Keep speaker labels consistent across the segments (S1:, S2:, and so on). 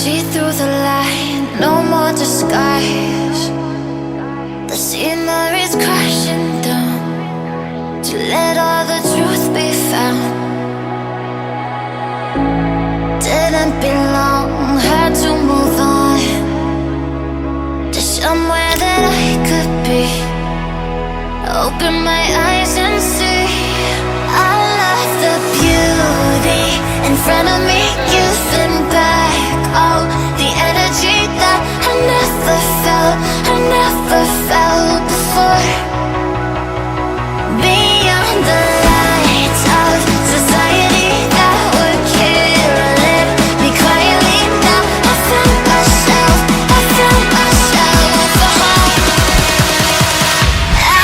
S1: see through the light, no more disguise. The scenery's crashing down to let all the truth be found. Didn't belong, had to move on to somewhere that I could be. Open my eyes and see I love the beauty in front of me, giving back all the energy that I never felt before. Beyond the lights of society that were killing me quietly, now I found myself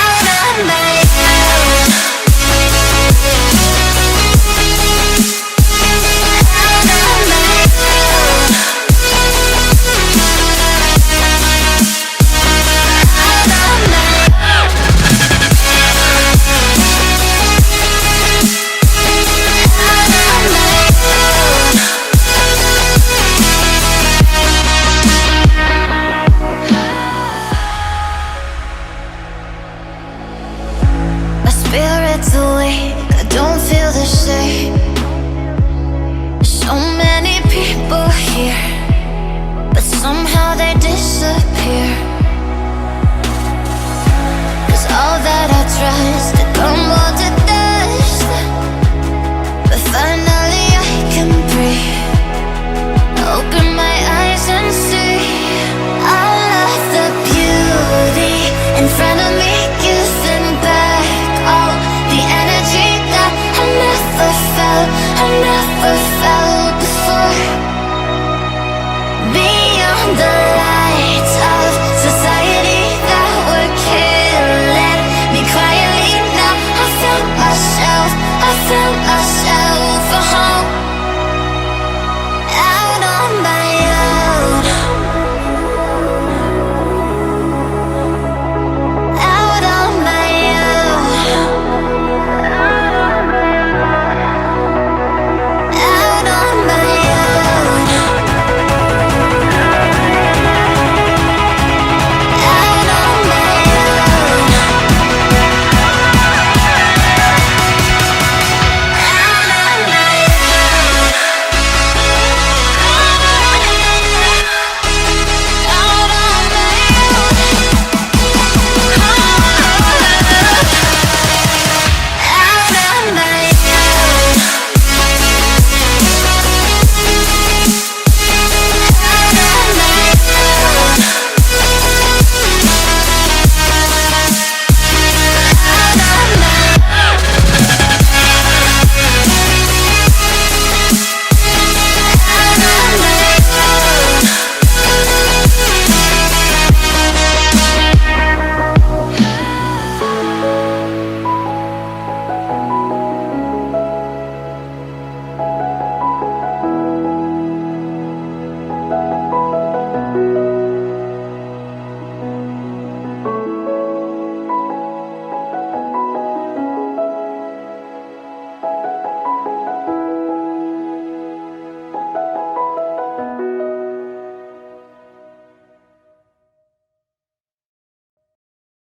S1: out of my head. My spirit's awake, I don't feel the same. So many people here, but somehow they disappear. 'Cause all that I trust to crumble to dust, but finally I can breathe. Open my eyes and see I love the beauty in front of me, giving back all the energy that I never felt